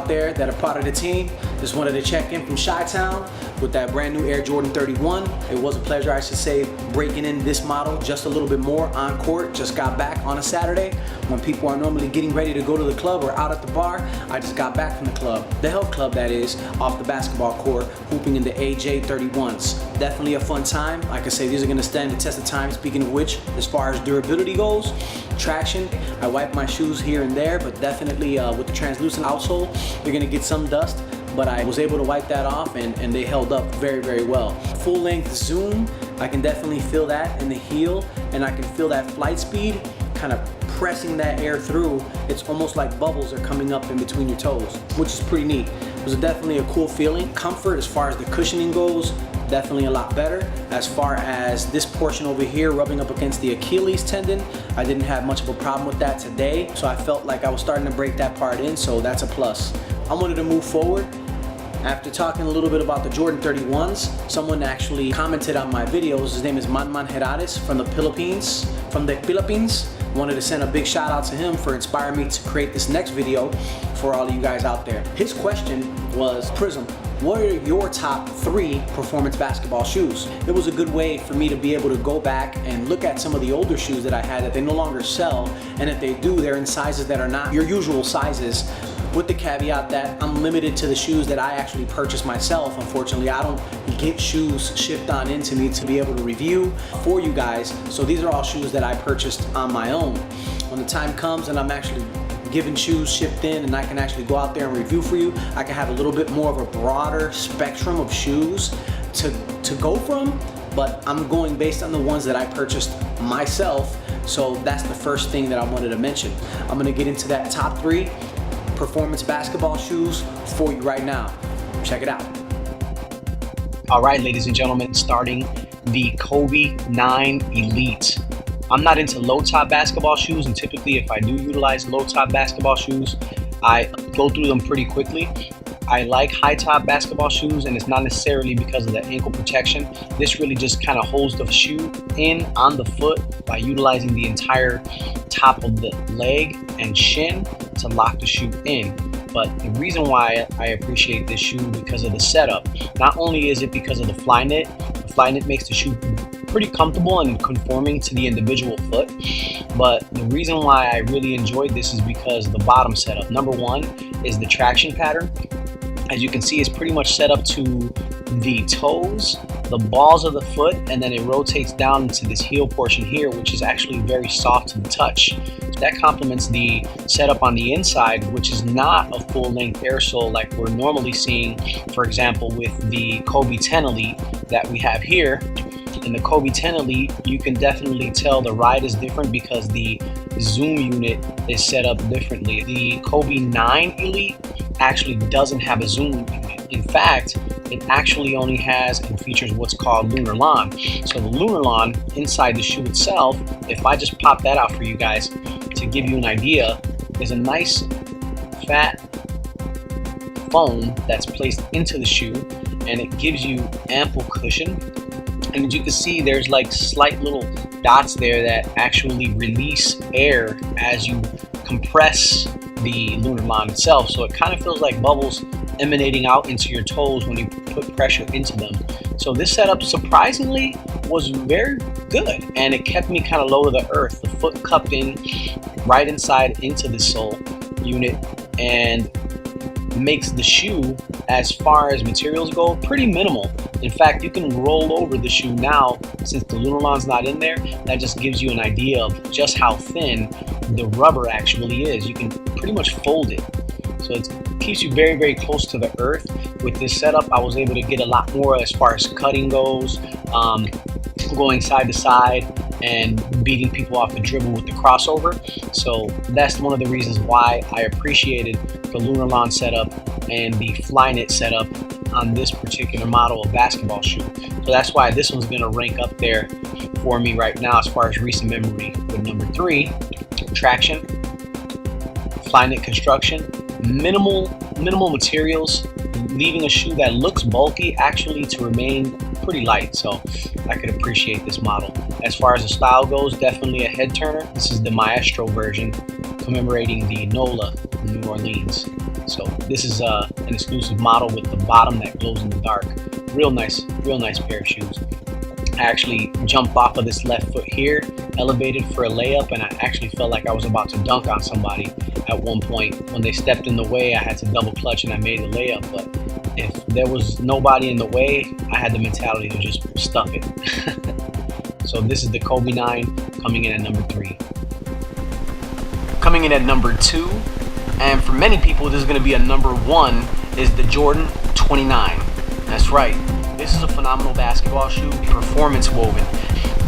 out there that are part of the team. Just wanted to check in from Chi-Town with that brand new Air Jordan 31. It was a pleasure, I should say, breaking in this model just a little bit more on court. Just got back on a Saturday when people are normally getting ready to go to the club or out at the bar. I just got back from the club, the health club that is, off the basketball court, hooping in the AJ 31s. Definitely a fun time. Like I say, these are gonna stand the test of time. Speaking of which, as far as durability goes, traction, I wipe my shoes here and there, but definitely with the translucent outsole, you're gonna get some dust, but I was able to wipe that off and they held up very, very well. Full length zoom, I can definitely feel that in the heel, and I can feel that flight speed kind of pressing that air through. It's almost like bubbles are coming up in between your toes, which is pretty neat. It was definitely a cool feeling. Comfort as far as the cushioning goes, definitely a lot better. As far as this portion over here rubbing up against the Achilles tendon, I didn't have much of a problem with that today, so I felt like I was starting to break that part in, so that's a plus. I wanted to move forward. After talking a little bit about the Jordan 31s, someone actually commented on my videos. His name is Manman Herades from the Philippines. Wanted to send a big shout out to him for inspiring me to create this next video for all of you guys out there. His question was, PRism, what are your top 3 performance basketball shoes? It was a good way for me to be able to go back and look at some of the older shoes that I had that they no longer sell, and if they do, they're in sizes that are not your usual sizes, with the caveat that I'm limited to the shoes that I actually purchase myself. Unfortunately, I don't get shoes shipped on into me to be able to review for you guys, so these are all shoes that I purchased on my own. When the time comes and I'm actually given shoes shipped in and I can actually go out there and review for you, I can have a little bit more of a broader spectrum of shoes to go from, but I'm going based on the ones that I purchased myself, so that's the first thing that I wanted to mention. I'm gonna get into that top 3 performance basketball shoes for you right now. Check it out. All right, ladies and gentlemen, starting the Kobe 9 Elite. I'm not into low-top basketball shoes, and typically if I do utilize low-top basketball shoes, I go through them pretty quickly. I like high-top basketball shoes, and it's not necessarily because of the ankle protection. This really just kind of holds the shoe in on the foot by utilizing the entire top of the leg and shin to lock the shoe in. But the reason why I appreciate this shoe because of the setup. Not only is it because of the fly knit makes the shoe pretty comfortable and conforming to the individual foot, but the reason why I really enjoyed this is because the bottom setup. Number one is the traction pattern. As you can see, it's pretty much set up to the toes, the balls of the foot, and then it rotates down into this heel portion here, which is actually very soft to the touch. So that complements the setup on the inside, which is not a full-length air sole like we're normally seeing, for example, with the Kobe 10 Elite that we have here. In the Kobe 10 Elite, you can definitely tell the ride is different because the zoom unit is set up differently. The Kobe 9 Elite actually doesn't have a zoom unit. In fact, it actually only has and features what's called lunar lawn. So the lunar lawn inside the shoe itself, if I just pop that out for you guys to give you an idea, is a nice fat foam that's placed into the shoe, and it gives you ample cushion. And as you can see, there's like slight little dots there that actually release air as you compress the lunar lawn itself. So it kind of feels like bubbles emanating out into your toes when you put pressure into them. So this setup surprisingly was very good, and it kept me kind of low to the earth. The foot cupped in right inside into the sole unit, and makes the shoe, as far as materials go, pretty minimal. In fact, you can roll over the shoe now since the lunar lawn's not in there. That just gives you an idea of just how thin the rubber actually is. You can pretty much fold it. So it keeps you very, very close to the earth. With this setup, I was able to get a lot more as far as cutting goes, going side to side and beating people off the dribble with the crossover. So that's one of the reasons why I appreciated the lunar lawn setup and the fly knit setup on this particular model of basketball shoe. So that's why this one's gonna rank up there for me right now as far as recent memory. With number 3, traction, fly knit construction, minimal materials, leaving a shoe that looks bulky actually to remain pretty light. So I could appreciate this model. As far as the style goes, definitely a head turner. This is the Maestro version, commemorating the NOLA in New Orleans. So this is an exclusive model with the bottom that glows in the dark. Real nice pair of shoes. I actually jumped off of this left foot here, elevated for a layup, and I actually felt like I was about to dunk on somebody at one point. When they stepped in the way, I had to double clutch and I made the layup. But if there was nobody in the way, I had the mentality to just stuff it. So this is the Kobe 9 coming in at number 3. Coming in at number 2, and for many people this is going to be a number 1, is the Jordan 29. That's right. This is a phenomenal basketball shoe, performance woven.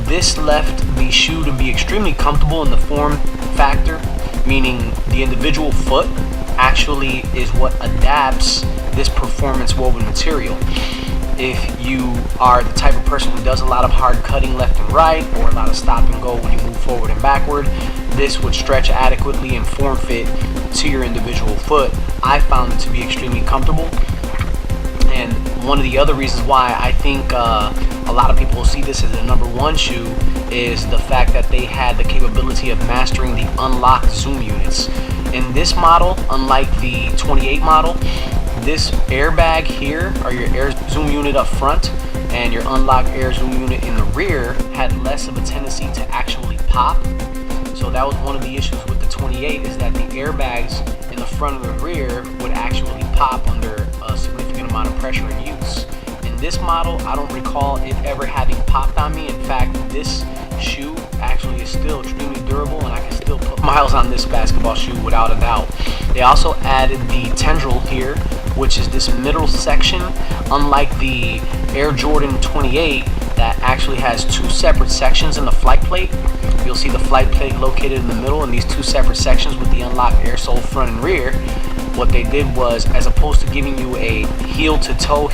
This left the shoe to be extremely comfortable in the form factor, meaning the individual foot actually is what adapts this performance woven material. If you are the type of person who does a lot of hard cutting left and right, or a lot of stop and go when you move forward and backward, this would stretch adequately and form fit to your individual foot. I found it to be extremely comfortable. And one of the other reasons why I think a lot of people will see this as a number 1 shoe is the fact that they had the capability of mastering the unlocked zoom units. In this model, unlike the 28 model, this airbag here, or your air zoom unit up front, and your unlocked air zoom unit in the rear had less of a tendency to actually pop. So that was one of the issues with the 28, is that the airbags in the front and the rear would actually pop under a significant amount of pressure and use. In this model, I don't recall it ever having popped on me. In fact, this shoe actually is still extremely durable, and I can still put miles on this basketball shoe without a doubt. They also added the tendril here, which is this middle section, unlike the Air Jordan 28 that actually has 2 separate sections in the flight plate. You'll see the flight plate located in the middle and these 2 separate sections with the unlocked air sole front and rear. What they did was, as opposed to giving you a heel to toe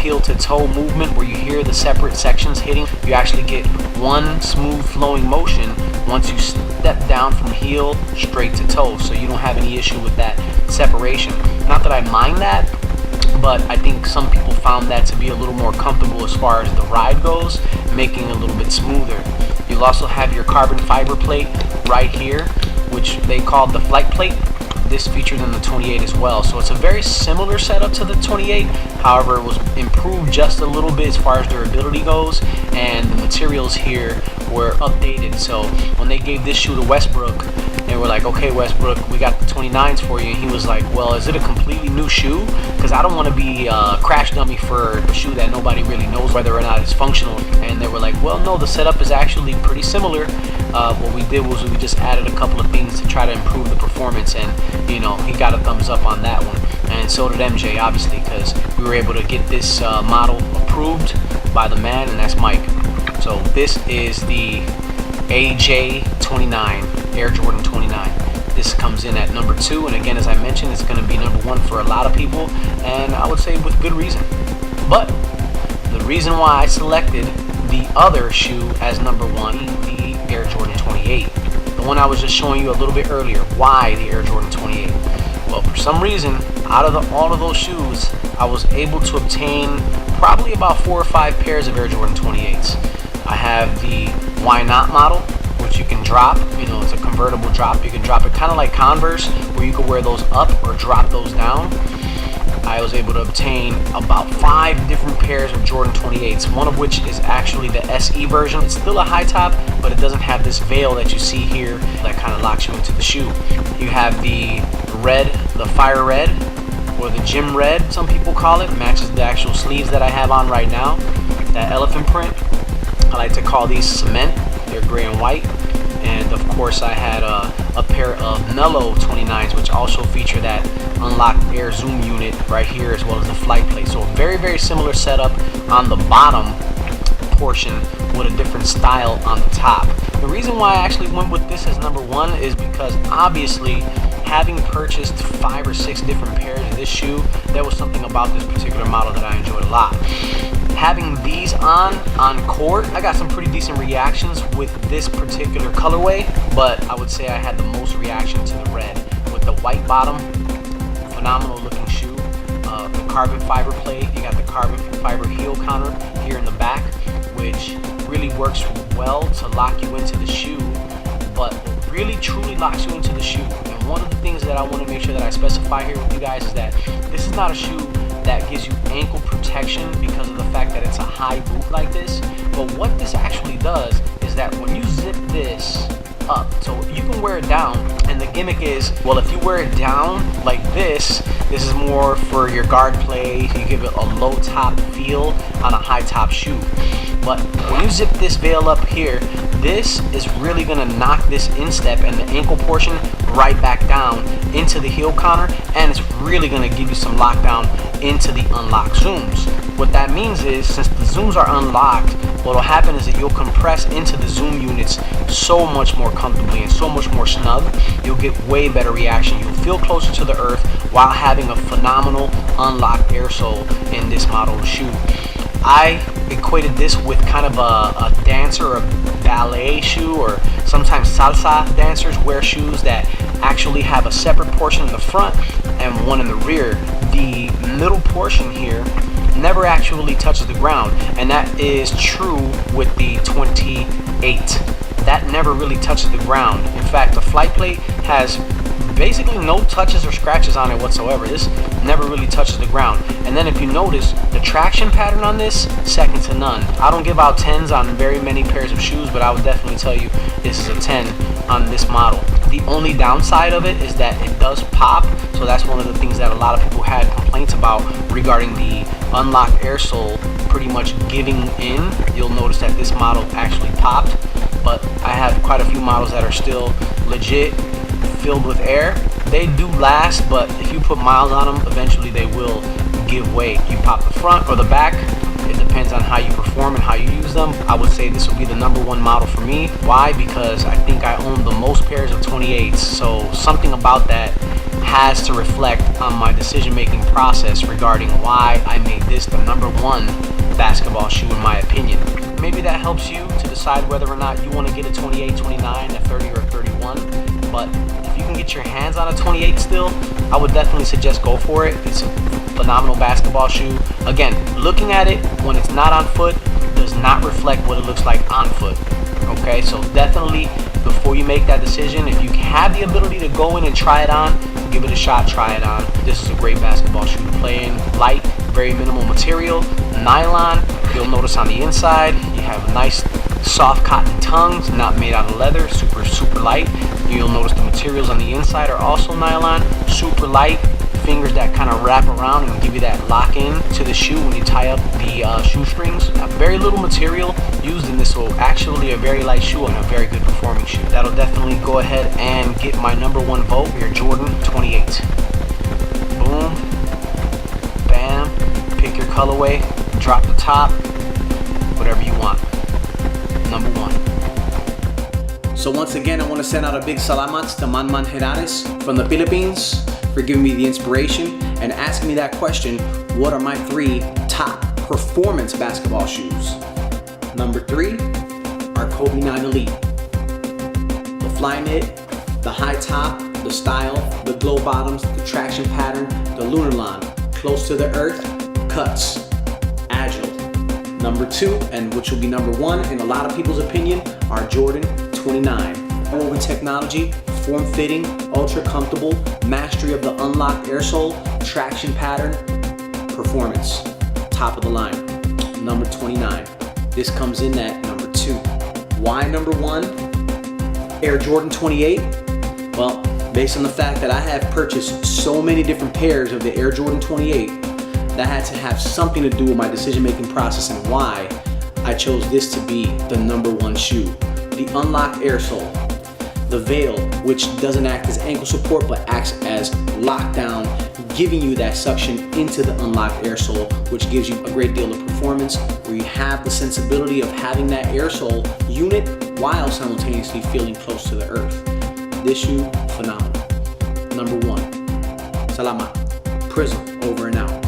movement where you hear the separate sections hitting, you actually get one smooth flowing motion once you step down from heel straight to toe, so you don't have any issue with that separation. Not that I mind that, but I think some people found that to be a little more comfortable as far as the ride goes, making it a little bit smoother. You'll also have your carbon fiber plate right here, which they called the flight plate. This featured in the 28 as well. So it's a very similar setup to the 28. However, it was improved just a little bit as far as durability goes, and the materials here were updated. So when they gave this shoe to Westbrook, they were like, okay, Westbrook, we got the 29s for you. And he was like, well, is it a completely new shoe? Because I don't want to be a crash dummy for a shoe that nobody really knows whether or not it's functional. And they were like, well, no, the setup is actually pretty similar. What we did was we just added a couple of things to try to improve the performance, and you know, he got a thumbs up on that one, and so did MJ, obviously, because we were able to get this model approved by the man, and that's Mike. So this is the AJ29, Air Jordan 29. This comes in at number 2, and again, as I mentioned, it's going to be number 1 for a lot of people, and I would say with good reason. But the reason why I selected the other shoe as number 1, the Air Jordan 28, the one I was just showing you a little bit earlier. Why the Air Jordan 28? Well, for some reason, out of all of those shoes, I was able to obtain probably about 4 or 5 pairs of Air Jordan 28s. I have the Why Not model, which you can drop. You know, it's a convertible drop. You can drop it kind of like Converse, where you can wear those up or drop those down. I was able to obtain about 5 different pairs of Jordan 28s, one of which is actually the SE version. It's still a high top, but it doesn't have this veil that you see here that kind of locks you into the shoe. You have the red, the fire red, or the gym red, some people call it. Matches the actual sleeves that I have on right now. That elephant print, I like to call these cement. They're gray and white. And of course I had a pair of Mellow 29s, which also feature that unlocked air zoom unit right here, as well as the flight plate. So a very, very similar setup on the bottom portion with a different style on the top. The reason why I actually went with this as number 1 is because obviously, having purchased 5 or 6 different pairs of this shoe, there was something about this particular model that I enjoyed a lot. Having these on court, I got some pretty decent reactions with this particular colorway, but I would say I had the most reaction to the red with the white bottom. Phenomenal looking shoe. The carbon fiber plate, you got the carbon fiber heel counter here in the back, which really works well to lock you into the shoe. But what really truly locks you into the shoe, and one of the things that I want to make sure that I specify here with you guys is that this is not a shoe that gives you ankle protection because of the fact that it's a high boot like this. But what this actually does is that when you zip this up, so you can wear it down, and the gimmick is, well, if you wear it down like this is more for your guard play. You give it a low top feel on a high top shoe. But when you zip this veil up here, this is really gonna knock this instep and the ankle portion right back down into the heel counter, and it's really gonna give you some lockdown into the unlocked zooms. What that means is, since the zooms are unlocked, what'll happen is that you'll compress into the zoom units so much more comfortably and so much more snug. You'll get way better reaction. You'll feel closer to the earth while having a phenomenal unlocked air sole in this model of shoe. I equated this with kind of a dancer or a ballet shoe, or sometimes salsa dancers wear shoes that actually have a separate portion in the front and one in the rear. The middle portion here never actually touches the ground, and that is true with the 28. That never really touches the ground. In fact, the flight plate has basically no touches or scratches on it whatsoever. This never really touches the ground. And then if you notice, the traction pattern on this, second to none. I don't give out 10s on very many pairs of shoes, but I would definitely tell you this is a 10 on this model. The only downside of it is that it does pop, so that's one of the things that a lot of people had complaints about regarding the unlocked air sole pretty much giving in. You'll notice that this model actually popped, but I have quite a few models that are still legit filled with air. They do last, but if you put miles on them, eventually they will give way. You pop the front or the back, it depends on how you perform and how you use them. I would say this will be the #1 model for me. Why? Because I think I own the most pairs of 28s, so something about that has to reflect on my decision-making process regarding why I made this the #1 basketball shoe in my opinion. Maybe that helps you to decide whether or not you want to get a 28, 29, a 30, or a 31. But if you can get your hands on a 28 still, I would definitely suggest go for it. It's a phenomenal basketball shoe. Again, looking at it when it's not on foot does not reflect what it looks like on foot. Okay, so definitely before you make that decision, if you have the ability to go in and try it on, give it a shot, try it on. This is a great basketball shoe to play in. Light, very minimal material, nylon. You'll notice on the inside you have a nice soft cotton tongues, not made out of leather, super light. You'll notice the materials on the inside are also nylon, super light. Fingers that kind of wrap around and give you that lock in to the shoe when you tie up the shoestrings. Very little material used in this, so actually a very light shoe and a very good performing shoe. That'll definitely go ahead and get my #1 vote, your Jordan 28. Boom, bam, pick your colorway, drop the top, whatever you want. #1. So once again, I want to send out a big salamat to Manman Herares from the Philippines for giving me the inspiration and asking me that question: what are my 3 top performance basketball shoes? #3 are Kobe 9 Elite. The fly knit, the high top, the style, the glow bottoms, the traction pattern, the lunar line, close to the earth, cuts, agile. #2, and which will be #1 in a lot of people's opinion, are Jordan 29. Woven technology, form-fitting, ultra comfortable, mastery of the unlocked air sole, traction pattern, performance, top of the line. #29. This comes in at #2. Why #1? Air Jordan 28? Well, based on the fact that I have purchased so many different pairs of the Air Jordan 28, that had to have something to do with my decision-making process and why I chose this to be the #1 shoe. The unlocked air sole. The veil, which doesn't act as ankle support but acts as lockdown, giving you that suction into the unlocked air sole, which gives you a great deal of performance, where you have the sensibility of having that air sole unit while simultaneously feeling close to the earth. This shoe, phenomenal. #1. Salamat. PRism, over and out.